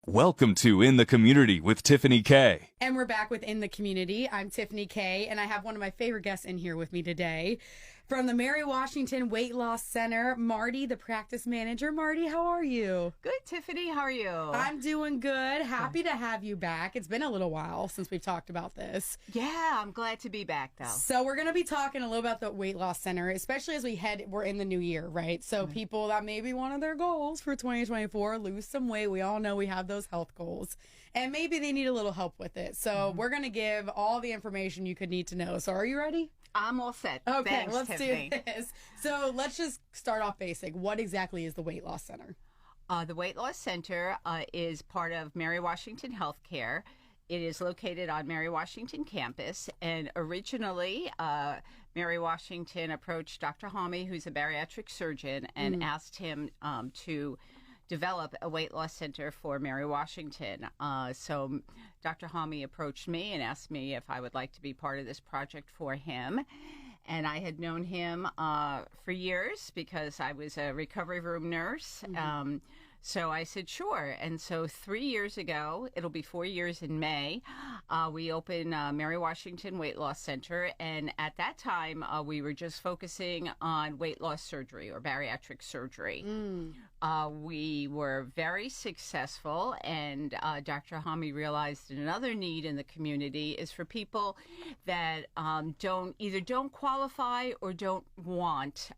Welcome to In the Community with Tiffany K. And we're back with In the Community. I'm Tiffany K, and I have one of my favorite guests in here with me today. From the Mary Washington Weight Loss Center, Marty, the practice manager. Marty, how are you? Good, Tiffany. How are you? I'm doing good. Happy to have you back. It's been a little while since we've talked about this. Yeah, I'm glad to be back, though. So we're going to be talking a little about the Weight Loss Center, especially as we're in the new year, right? So people, that may be one of their goals for 2024, lose some weight. We all know we have those health goals. And maybe they need a little help with it. So we're going to give all the information you could need to know. So are you ready? I'm all set. Okay, Thanks, let's Tiffany. do this. So let's just start off basic. What exactly is the Weight Loss Center? The Weight Loss Center is part of Mary Washington Healthcare. It is located on Mary Washington campus. And originally, Mary Washington approached Dr. Homme, who's a bariatric surgeon, and asked him to develop a weight loss center for Mary Washington. So Dr. Homme approached me and asked me if I would like to be part of this project for him. And I had known him for years because I was a recovery room nurse. So I said, sure. And so 3 years ago, it'll be 4 years in May, we opened Mary Washington Weight Loss Center. And at that time, we were just focusing on weight loss surgery or bariatric surgery. We were very successful, and Dr. Homme realized another need in the community is for people that don't qualify or don't want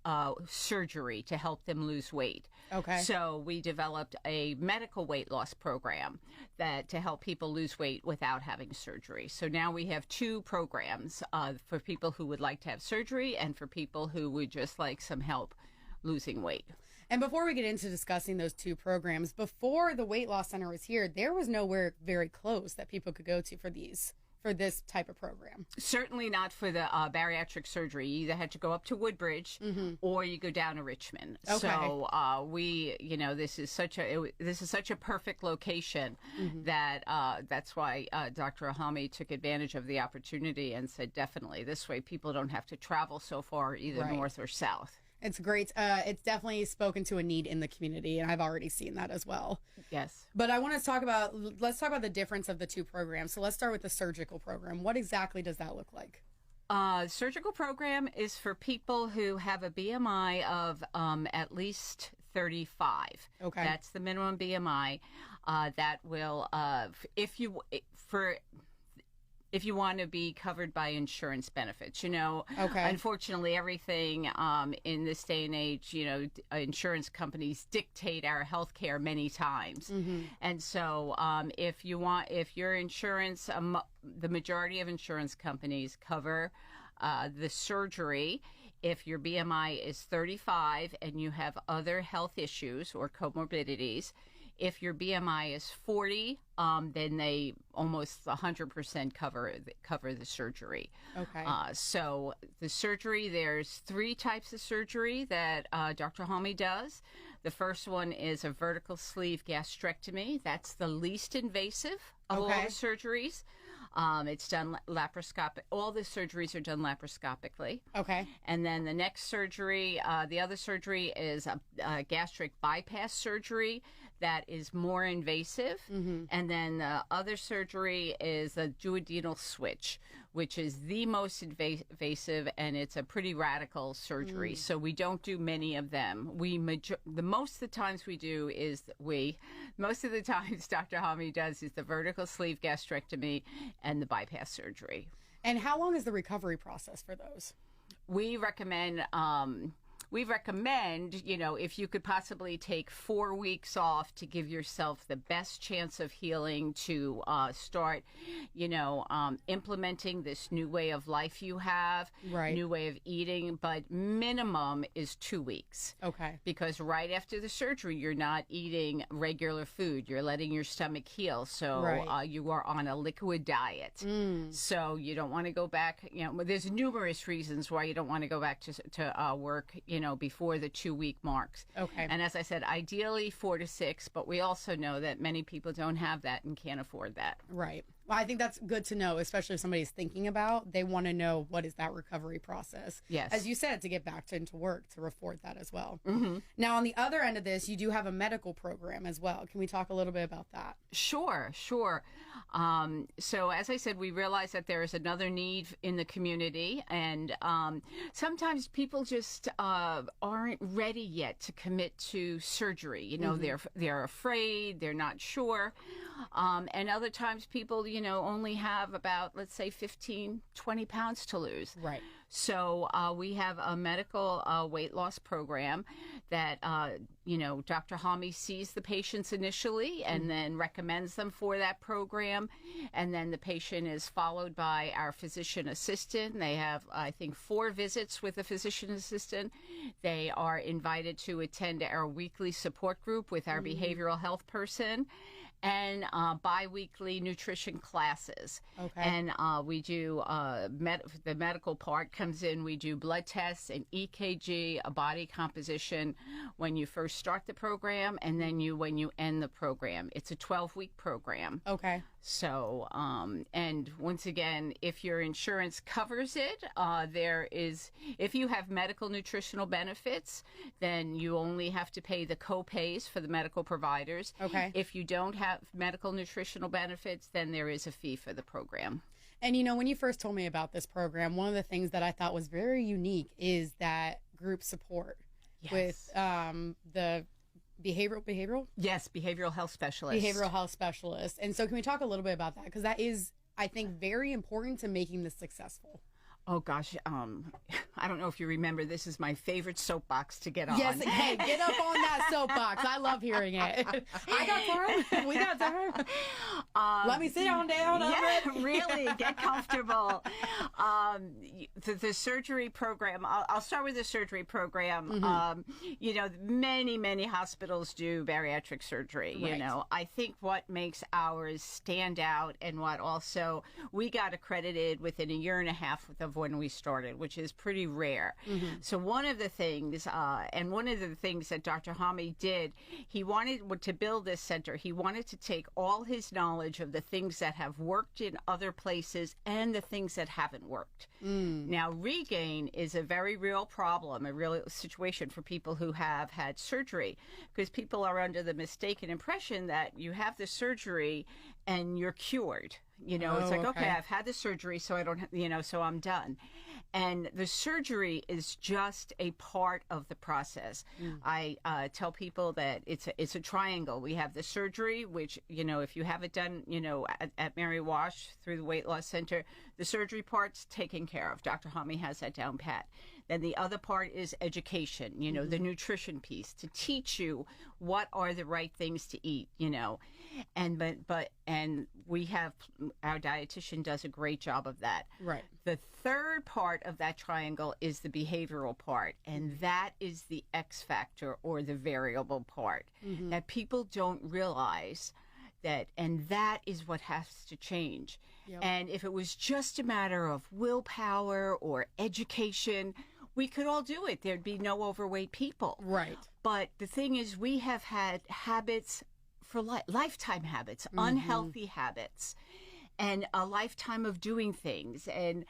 surgery to help them lose weight. Okay. So we developed a medical weight loss program to help people lose weight without having surgery. So now we have two programs for people who would like to have surgery and for people who would just like some help losing weight. And before we get into discussing those two programs, before the Weight Loss Center was here, there was nowhere very close that people could go to for this type of program. Certainly not for the bariatric surgery. You either had to go up to Woodbridge or you go down to Richmond. Okay. So this is such a perfect location that that's why Dr. Homme took advantage of the opportunity and said, definitely, this way people don't have to travel so far either north or south. It's great. It's definitely spoken to a need in the community, and I've already seen that as well. Yes. But let's talk about the difference of the two programs. So let's start with the surgical program. What exactly does that look like? Surgical program is for people who have a BMI of at least 35. Okay. That's the minimum BMI. That will, if you want to be covered by insurance benefits. Unfortunately, everything in this day and age, insurance companies dictate our health care many times. And so if your insurance, the majority of insurance companies cover the surgery. If your BMI is 35 and you have other health issues or comorbidities, if your BMI is 40, then they almost 100% cover the surgery. Okay. So the surgery, there's 3 types of surgery that Dr. Homme does. The first one is a vertical sleeve gastrectomy. That's the least invasive of all the surgeries. It's done laparoscopic. All the surgeries are done laparoscopically. Okay. And then the next surgery, the other surgery is a gastric bypass surgery that is more invasive. And then the other surgery is a duodenal switch, which is the most invasive, and it's a pretty radical surgery. So we don't do many of them. Most of the times Dr. Homme does is the vertical sleeve gastrectomy and the bypass surgery. And how long is the recovery process for those? We recommend, if you could possibly take 4 weeks off to give yourself the best chance of healing, to start, implementing this new way of life you have, new way of eating, but minimum is 2 weeks. Okay. Because right after the surgery, you're not eating regular food. You're letting your stomach heal. So you are on a liquid diet. So you don't want to go back. There's numerous reasons why you don't want to go back to work, before the 2-week marks. Okay. And as I said, ideally 4 to 6, but we also know that many people don't have that and can't afford that. Right. Well, I think that's good to know, especially if somebody's thinking about, they want to know what is that recovery process. Yes. As you said, to get back into work, to afford that as well. Mm-hmm. Now, on the other end of this, you do have a medical program as well. Can we talk a little bit about that? Sure. So as I said, we realize that there is another need in the community, and sometimes people just aren't ready yet to commit to surgery. They're afraid, they're not sure, and other times people, only have about, let's say, 15, 20 pounds to lose. Right. So we have a medical weight loss program that, Dr. Hami sees the patients initially and then recommends them for that program. And then the patient is followed by our physician assistant. They have, I think, 4 visits with a physician assistant. They are invited to attend our weekly support group with our behavioral health person, and bi-weekly nutrition classes. Okay. And we do, the medical part comes in, we do blood tests, an EKG, a body composition when you first start the program, and then when you end the program. It's a 12-week program. Okay. So, and once again, if your insurance covers it, if you have medical nutritional benefits, then you only have to pay the co-pays for the medical providers. Okay. If you don't have medical nutritional benefits, then there is a fee for the program. And when you first told me about this program, one of the things that I thought was very unique is that group support with the behavioral? Yes, behavioral health specialist. Behavioral health specialist. And so can we talk a little bit about that? Because that is, I think, very important to making this successful. Oh, gosh. I don't know if you remember, this is my favorite soapbox to get on. Yes. Hey, get up on that soapbox. I love hearing it. I got time. We got time. Let me sit down. Yeah, really. Get comfortable. The surgery program, I'll start with the surgery program. Many hospitals do bariatric surgery. Right. I think what makes ours stand out, and what also we got accredited within a year and a half of when we started, which is pretty rare. So one of the things that Dr. Hami did, he wanted to build this center. He wanted to take all his knowledge of the things that have worked in other places and the things that haven't worked. Now, regain is a very real problem, a real situation for people who have had surgery, because people are under the mistaken impression that you have the surgery and you're cured. It's like, okay, I've had the surgery, so I don't, so I'm done. And the surgery is just a part of the process. I tell people that it's a triangle. We have the surgery, which, if you have it done, at Mary Wash through the Weight Loss Center, the surgery part's taken care of. Dr. Hami has that down pat. Then the other part is education, the nutrition piece, to teach you what are the right things to eat, and we have, our dietitian does a great job of that. Right. The third part of that triangle is the behavioral part, and that is the X factor, or the variable part, that people don't realize that, and that is what has to change. Yep. And if it was just a matter of willpower or education, we could all do it. There'd be no overweight people. Right. But the thing is, we have had habits for lifetime habits, unhealthy habits, and a lifetime of doing things. And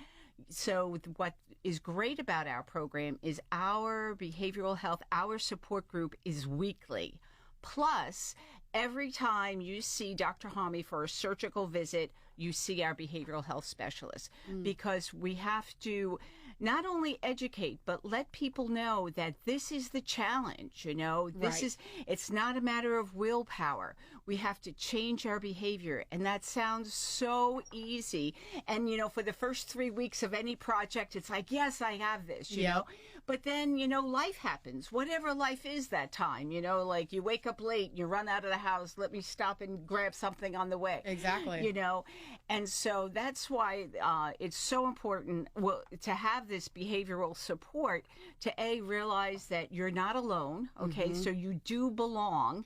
so what is great about our program is our behavioral health, our support group is weekly. Plus, every time you see Dr. Hami for a surgical visit, you see our behavioral health specialist, because we have to not only educate, but let people know that this is the challenge, it's not a matter of willpower. We have to change our behavior. And that sounds so easy. And, for the first 3 weeks of any project, it's like, yes, I have this, you know. But then, life happens, whatever life is that time, like you wake up late, you run out of the house, let me stop and grab something on the way. Exactly. And so that's why it's so important to have this behavioral support, to realize that you're not alone, okay? So you do belong.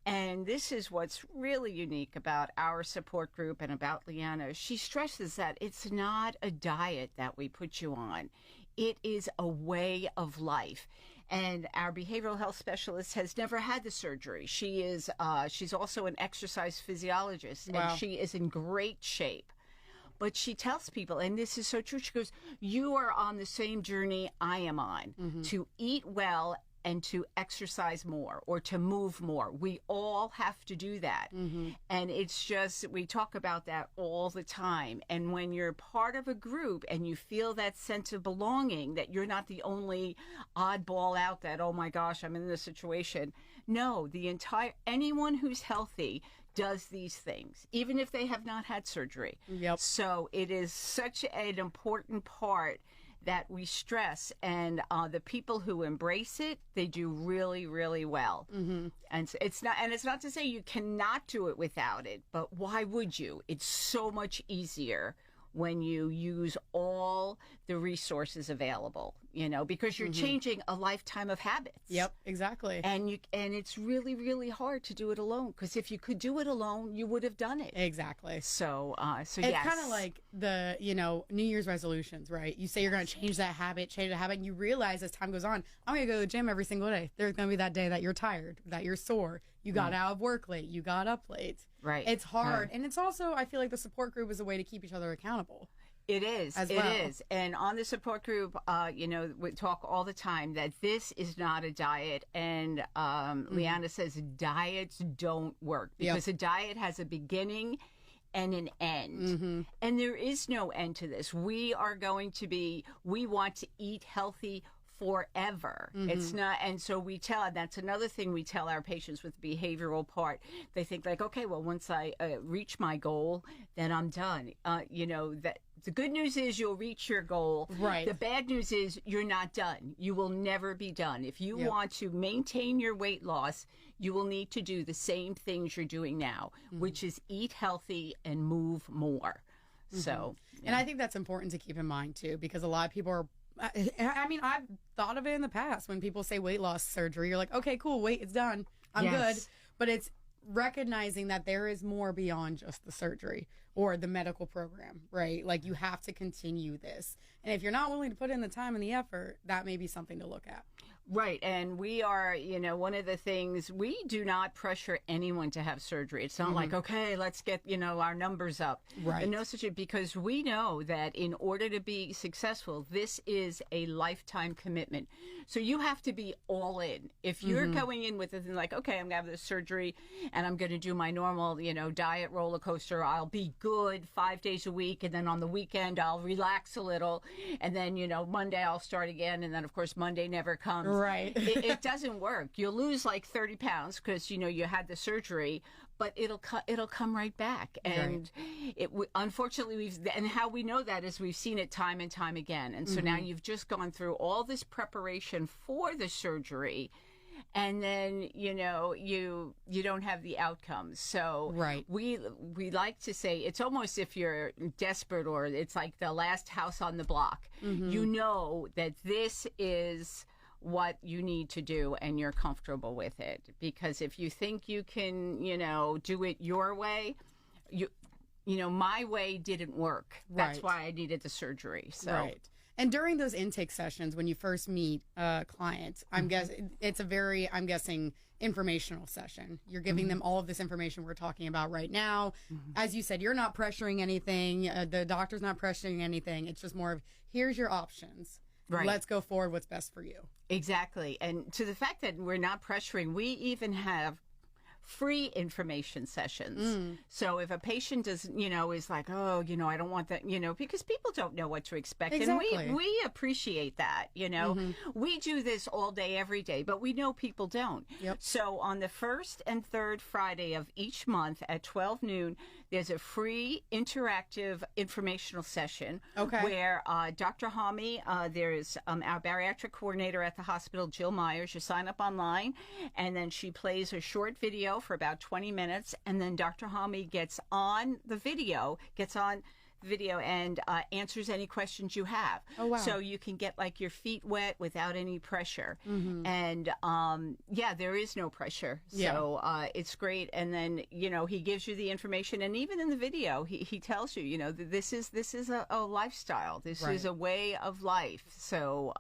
And this is what's really unique about our support group and about Leanna. She stresses that it's not a diet that we put you on. It is a way of life. And our behavioral health specialist has never had the surgery. She's also an exercise physiologist, Wow. and she is in great shape. But she tells people, and this is so true, she goes, you are on the same journey I am on, to eat well and to exercise more or to move more. We all have to do that. And it's just, we talk about that all the time. And when you're part of a group and you feel that sense of belonging, that you're not the only oddball out, that, oh my gosh, I'm in this situation. No, anyone who's healthy does these things, even if they have not had surgery. Yep. So it is such an important part that we stress, and the people who embrace it, they do really, really well. And it's not to say you cannot do it without it, but why would you? It's so much easier when you use all the resources available, because you're changing a lifetime of habits. Yep, exactly. And it's really, really hard to do it alone, because if you could do it alone, you would have done it. Exactly. So It's yes. kind of like the, New Year's resolutions, right? You say you're going to change that habit, and you realize as time goes on, I'm going to go to the gym every single day. There's going to be that day that you're tired, that you're sore, you got out of work late, you got up late. Right. It's hard. Right. And it's also, I feel like the support group is a way to keep each other accountable. It is. As It well. is. And on the support group, we talk all the time that this is not a diet. And Leanna says diets don't work, because a diet has a beginning and an end. And there is no end to this. We want to eat healthy forever. It's not, and so that's another thing we tell our patients with the behavioral part. They think like, okay, well, once I reach my goal, then I'm done. That the good news is you'll reach your goal. Right. The bad news is you're not done. You will never be done. If you want to maintain your weight loss, you will need to do the same things you're doing now, which is eat healthy and move more. So, And I think that's important to keep in mind too, because a lot of people are, I mean, I've thought of it in the past when people say weight loss surgery, you're like, okay, cool, wait, it's done. I'm good. But it's recognizing that there is more beyond just the surgery or the medical program, right? Like, you have to continue this. And if you're not willing to put in the time and the effort, that may be something to look at. Right. And we are, one of the things, we do not pressure anyone to have surgery. It's not like, okay, let's get, our numbers up. Right. And no such, because we know that in order to be successful, this is a lifetime commitment. So you have to be all in. If you're going in with it and like, okay, I'm going to have this surgery and I'm going to do my normal, diet roller coaster. I'll be good 5 days a week. And then on the weekend, I'll relax a little. And then, Monday I'll start again. And then, of course, Monday never comes. Right. It doesn't work. You'll lose like 30 pounds because, you had the surgery, but it'll come right back. And unfortunately, and how we know that is we've seen it time and time again. And so now you've just gone through all this preparation for the surgery, and then, you don't have the outcomes. So Right. we like to say it's almost if you're desperate, or it's like the last house on the block. You know that this is what you need to do and you're comfortable with it, because if you think you can do it your way, my way didn't work. That's Right. why I needed the surgery. So Right. And during those intake sessions, when you first meet a client, I'm guessing informational session. You're giving them all of this information we're talking about right now. As you said, you're not pressuring anything. The doctor's not pressuring anything. It's just more of, here's your options. Right. Let's go forward. What's best for you? Exactly. And to the fact that we're not pressuring, we even have free information sessions. So if a patient does, is like, oh, I don't want that, because people don't know what to expect. Exactly. And we appreciate that, We do this all day, every day, but we know people don't. Yep. So on the first and third Friday of each month at 12 noon, there's a free interactive informational session where Dr. Hami, there's our bariatric coordinator at the hospital, Jill Myers. You sign up online, and then she plays a short video for about 20 minutes, and then Dr. Hami gets on video and answers any questions you have. Oh, wow. So you can get like your feet wet without any pressure. And yeah, there is no pressure. So it's great. And then, you know, he gives you the information, and even in the video, he tells you, you know, this is a lifestyle. This is a way of life. So,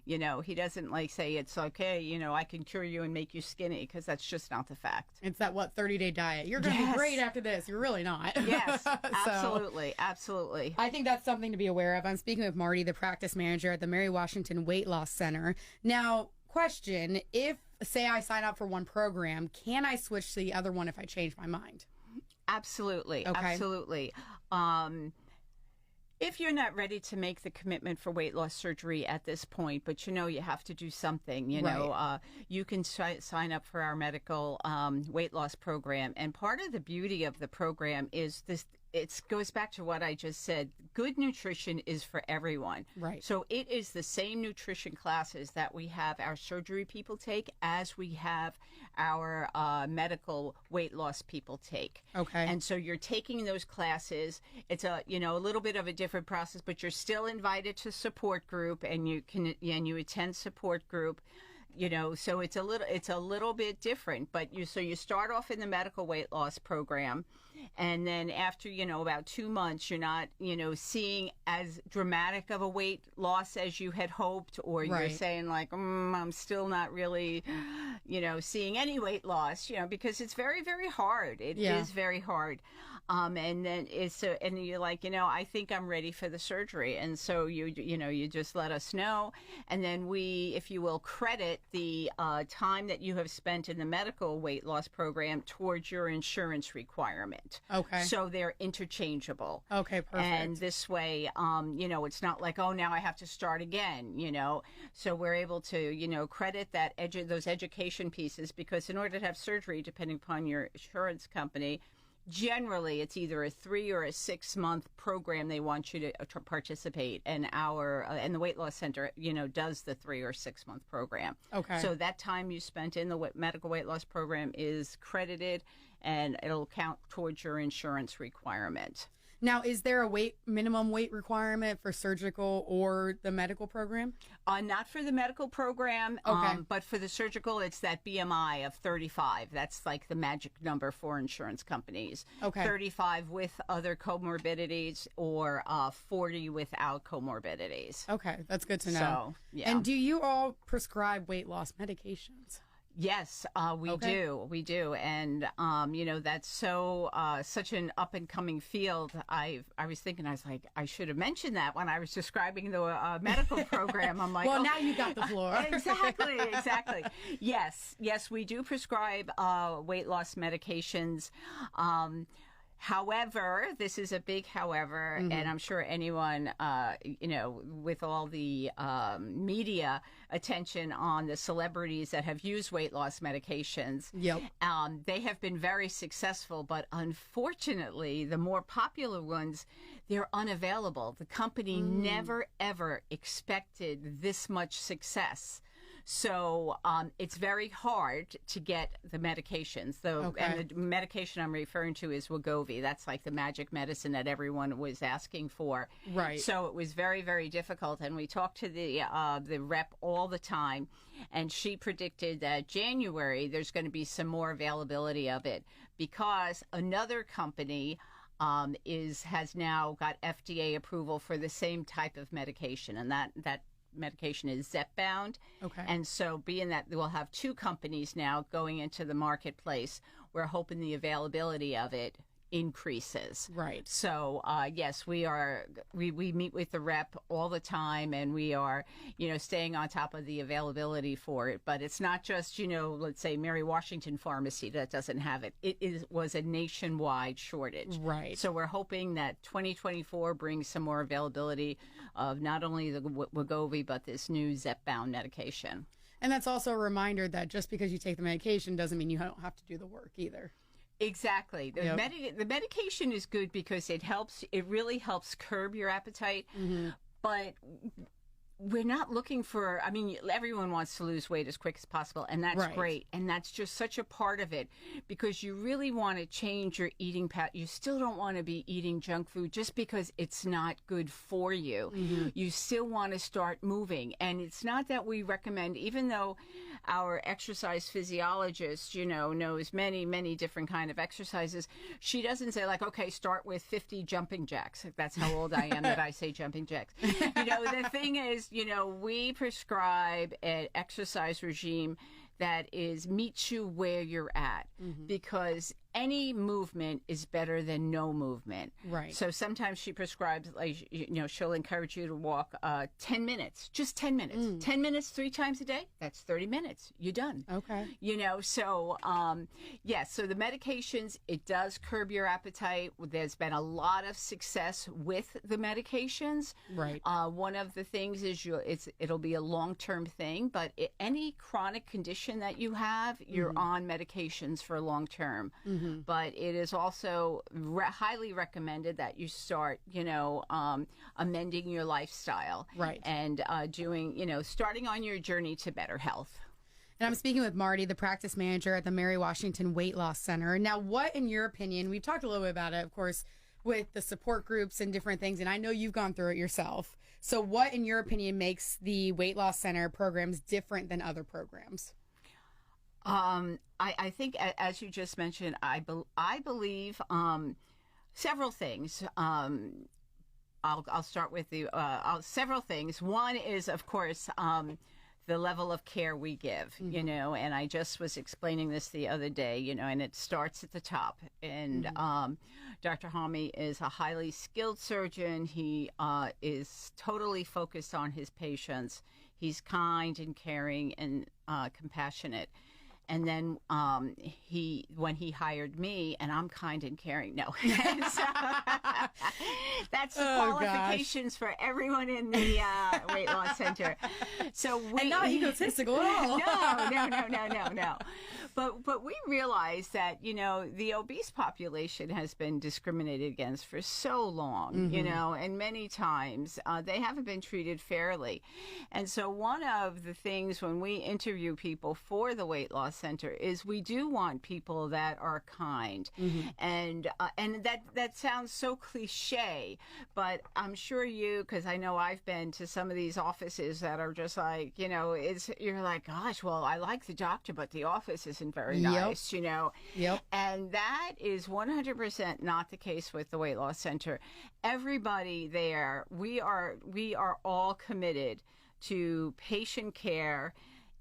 you know, he doesn't like say it's okay, you know, I can cure you and make you skinny, because that's just not the fact. It's that 30-day diet. You're going to be great after this. You're really not. Yes, absolutely. Absolutely. I think that's something to be aware of. I'm speaking with Marty, the practice manager at the Mary Washington Weight Loss Center. Now, question, if, say, I sign up for one program, can I switch to the other one if I change my mind? Absolutely. Okay. Absolutely. If you're not ready to make the commitment for weight loss surgery at this point, but you know you have to do something, you know, you can sign up for our medical weight loss program. And part of the beauty of the program is this. It goes back to what I just said. Good nutrition is for everyone. Right. So it is the same nutrition classes that we have our surgery people take as we have our medical weight loss people take. Okay. And so you're taking those classes. It's a, you know, a little bit of a different process, but you're still invited to support group, and you attend support group. You know, so it's a little bit different, but you start off in the medical weight loss program, and then after, you know, about 2 months, you're not, you know, seeing as dramatic of a weight loss as you had hoped, or you're saying like, I'm still not really, you know, seeing any weight loss, you know, because it's very, very hard. It is very hard. And then and you're like, you know, I think I'm ready for the surgery. And so you know, you just let us know. And then we, if you will, credit the time that you have spent in the medical weight loss program towards your insurance requirement. Okay. So they're interchangeable. Okay, perfect. And this way, you know, it's not like, oh, now I have to start again, you know. So we're able to, you know, credit that those education pieces, because in order to have surgery, depending upon your insurance company, generally it's either a 3 or a 6 month program they want you to participate, and and the weight loss center, you know, does the 3 or 6 month program. Okay. So that time you spent in the medical weight loss program is credited, and it'll count towards your insurance requirement. Now, is there a minimum weight requirement for surgical or the medical program? Not for the medical program, but for the surgical, it's that BMI of 35. That's like the magic number for insurance companies. Okay. 35 with other comorbidities, or 40 without comorbidities. Okay, that's good to know. So, yeah. And do you all prescribe weight loss medications? Yes, we do, and you know, that's such an up and coming field. I was thinking, I was like, I should have mentioned that when I was describing the medical program. I'm like, well, now you got the floor. Exactly. Yes, we do prescribe weight loss medications. However, this is a big however, and I'm sure anyone, you know, with all the media attention on the celebrities that have used weight loss medications, they have been very successful, but unfortunately, the more popular ones, they're unavailable. The company never, ever expected this much success. So it's very hard to get the medications. And the medication I'm referring to is Wegovy. That's like the magic medicine that everyone was asking for. Right. So it was very, very difficult. And we talked to the rep all the time, and she predicted that January there's going to be some more availability of it, because another company has now got FDA approval for the same type of medication, and that medication is Zepbound. Okay. And so being that we'll have two companies now going into the marketplace, we're hoping the availability of it increases. Right. So yes, we meet with the rep all the time, and we are, you know, staying on top of the availability for it. But it's not just, you know, let's say Mary Washington Pharmacy that doesn't have it. Was a nationwide shortage. Right. So we're hoping that 2024 brings some more availability of not only the Wegovy, but this new Zepbound medication. And that's also a reminder that just because you take the medication doesn't mean you don't have to do the work either. Exactly. The medication is good because it really helps curb your appetite. But we're not looking for, I mean, everyone wants to lose weight as quick as possible, and that's Right. great. And that's just such a part of it, because you really want to change your eating pattern. You still don't want to be eating junk food just because it's not good for you. You still want to start moving. And it's not that we recommend, even though our exercise physiologist, knows many, many different kind of exercises, she doesn't say like, okay, start with 50 jumping jacks. That's how old I am that I say jumping jacks. The thing is, we prescribe an exercise regime that meets you where you're at, because any movement is better than no movement. Right. So sometimes she prescribes, like, she'll encourage you to walk 10 minutes, just 10 minutes. 10 minutes 3 times a day, that's 30 minutes. You're done. Okay. So the medications, it does curb your appetite. There's been a lot of success with the medications. Right. One of the things is it'll be a long-term thing, but any chronic condition that you have, you're on medications for long-term. But it is also highly recommended that you start, amending your lifestyle. Right. And starting on your journey to better health. And I'm speaking with Marty, the practice manager at the Mary Washington Weight Loss Center. Now, what, in your opinion, we've talked a little bit about it, of course, with the support groups and different things, and I know you've gone through it yourself. So what, in your opinion, makes the Weight Loss Center programs different than other programs? I think, as you just mentioned, I believe several things. I'll start with several things. One is, of course, the level of care we give, and I just was explaining this the other day, and it starts at the top. And Dr. Hami is a highly skilled surgeon. He is totally focused on his patients. He's kind and caring and compassionate. And then when he hired me, and I'm kind and caring. No. So, that's the qualifications for everyone in the Weight Loss Center. So and not egotistical at all. No. But we realize that, the obese population has been discriminated against for so long, and many times they haven't been treated fairly. And so one of the things when we interview people for the Weight Loss Center is we do want people that are kind. And that sounds so cliche, but I'm sure because I know I've been to some of these offices that are just like, you're like, gosh, well, I like the doctor, but the office isn't very nice, Yep. And that is 100% not the case with the Weight Loss Center. Everybody there, we are all committed to patient care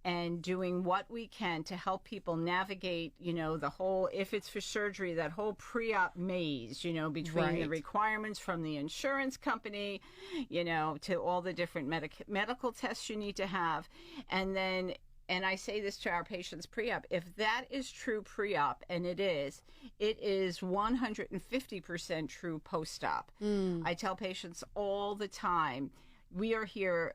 and doing what we can to help people navigate, the whole, if it's for surgery, that whole pre-op maze, between the requirements from the insurance company, to all the different medical tests you need to have. And I say this to our patients pre-op, if that is true pre-op, and it is 150% true post-op. I tell patients all the time, we are here,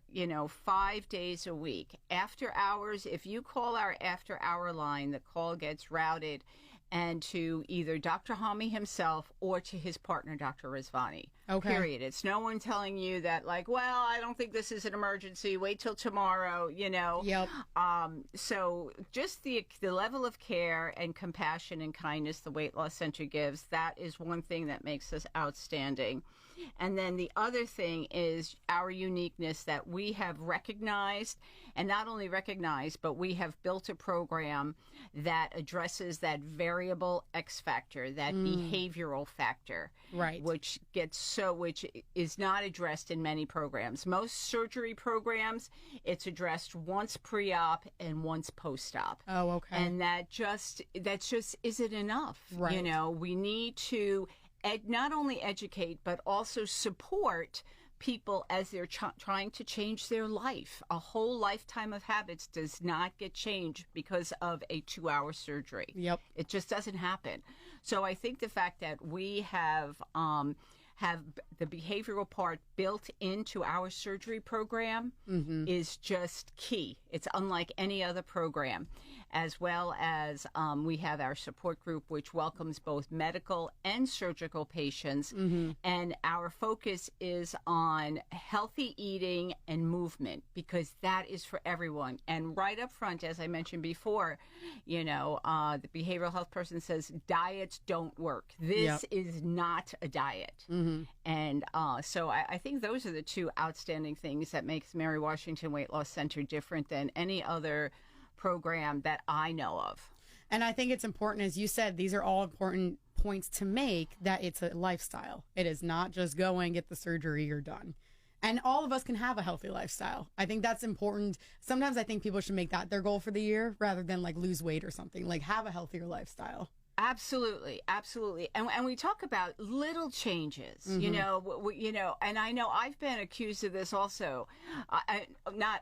5 days a week. After hours, if you call our after hour line, the call gets routed and to either Dr. Hami himself or to his partner, Dr. Rizvani. Okay. Period. It's no one telling you that, like, well, I don't think this is an emergency. Wait till tomorrow, Yep. So just the level of care and compassion and kindness the Weight Loss Center gives, that is one thing that makes us outstanding. And then the other thing is our uniqueness that we have recognized, and not only recognized, but we have built a program that addresses that variable X factor, that behavioral factor, Right. which is not addressed in many programs. Most surgery programs, it's addressed once pre-op and once post-op. Oh, okay. And that just isn't enough. Right. We need to not only educate, but also support people as they're trying to change their life. A whole lifetime of habits does not get changed because of a 2-hour surgery. Yep. It just doesn't happen. So I think the fact that we have the behavioral part built into our surgery program is just key. It's unlike any other program. as well as we have our support group, which welcomes both medical and surgical patients. And our focus is on healthy eating and movement, because that is for everyone. And right up front, as I mentioned before, the behavioral health person says diets don't work. This is not a diet. And so I think those are the two outstanding things that makes Mary Washington Weight Loss Center different than any other program that I know of. And I think it's important, as you said, these are all important points to make, that it's a lifestyle. It is not just go and get the surgery, you're done. And all of us can have a healthy lifestyle. I think that's important. Sometimes I think people should make that their goal for the year rather than like lose weight or something. Like have a healthier lifestyle. Absolutely, absolutely, and we talk about little changes, and I know I've been accused of this also. Not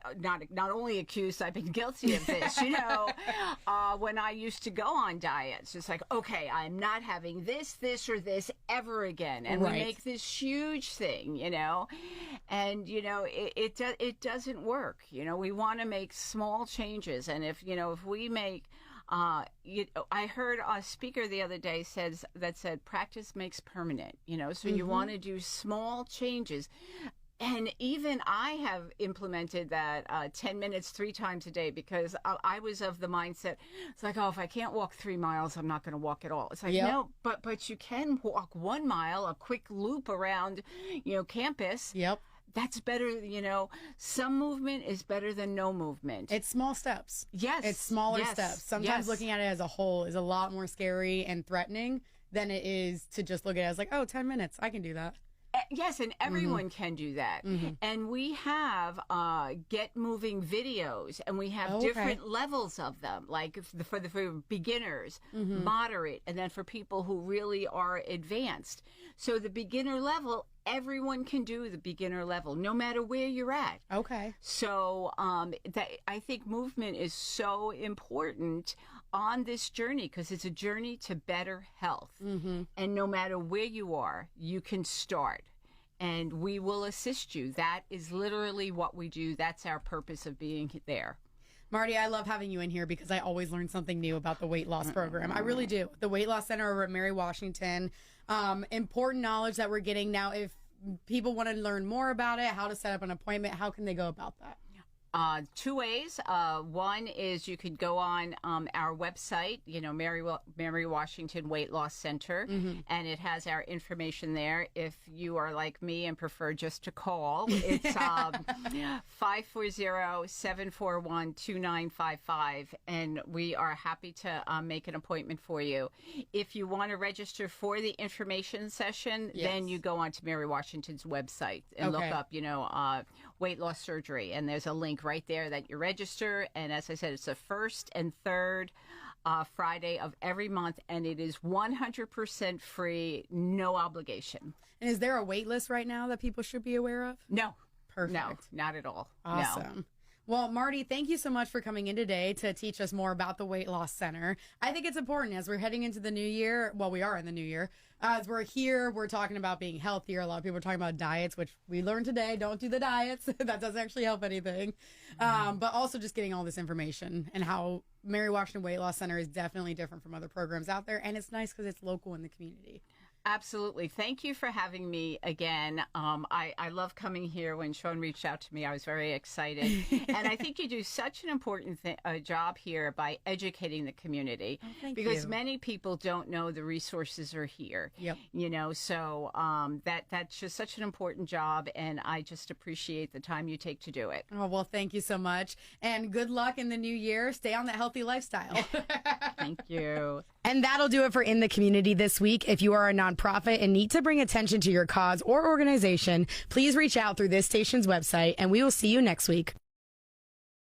only accused, I've been guilty of this. When I used to go on diets, it's like, okay, I'm not having this, or this ever again, and we make this huge thing, and it doesn't work. We want to make small changes, and if we make I heard a speaker the other day said practice makes permanent, so you want to do small changes. And even I have implemented that 10 minutes 3 times a day, because I was of the mindset, it's like, oh, if I can't walk 3 miles, I'm not going to walk at all. It's like, no, but you can walk 1 mile, a quick loop around, campus. Yep. That's better, some movement is better than no movement. It's small steps. Yes. It's smaller steps. Sometimes looking at it as a whole is a lot more scary and threatening than it is to just look at it as like, oh, 10 minutes, I can do that. Yes, and everyone can do that. And we have Get Moving videos, and we have different levels of them, like for beginners, moderate, and then for people who really are advanced. So the beginner level, everyone can do the beginner level, no matter where you're at. Okay. So I think movement is so important on this journey, because it's a journey to better health. And no matter where you are, you can start. And we will assist you. That is literally what we do. That's our purpose of being there. Marty, I love having you in here because I always learn something new about the weight loss program. I really do. The Weight Loss Center over at Mary Washington. Important knowledge that we're getting now. If people want to learn more about it, how to set up an appointment, how can they go about that? 2 ways. One is you could go on our website, Mary Washington Weight Loss Center, and it has our information there. If you are like me and prefer just to call, it's 540-741-2955, and we are happy to make an appointment for you. If you want to register for the information session, then you go on to Mary Washington's website and look up, weight loss surgery, and there's a link right there that you register. And as I said, it's the first and third Friday of every month, and it is 100% free, no obligation. And is there a wait list right now that people should be aware of? No. Perfect. No, not at all. Awesome. No. Well, Marty, thank you so much for coming in today to teach us more about the Weight Loss Center. I think it's important as we're heading into the new year. Well, we are in the new year. As we're here, we're talking about being healthier. A lot of people are talking about diets, which we learned today. Don't do the diets. That doesn't actually help anything. But also just getting all this information and how Mary Washington Weight Loss Center is definitely different from other programs out there. And it's nice because it's local in the community. Absolutely. Thank you for having me again. I love coming here. When Sean reached out to me, I was very excited. And I think you do such an important job here by educating the community. Because many people don't know the resources are here. So that's just such an important job, and I just appreciate the time you take to do it. Oh, well, thank you so much. And good luck in the new year. Stay on that healthy lifestyle. Thank you. And that'll do it for In the Community this week. If you are a nonprofit and need to bring attention to your cause or organization, please reach out through this station's website, and we will see you next week.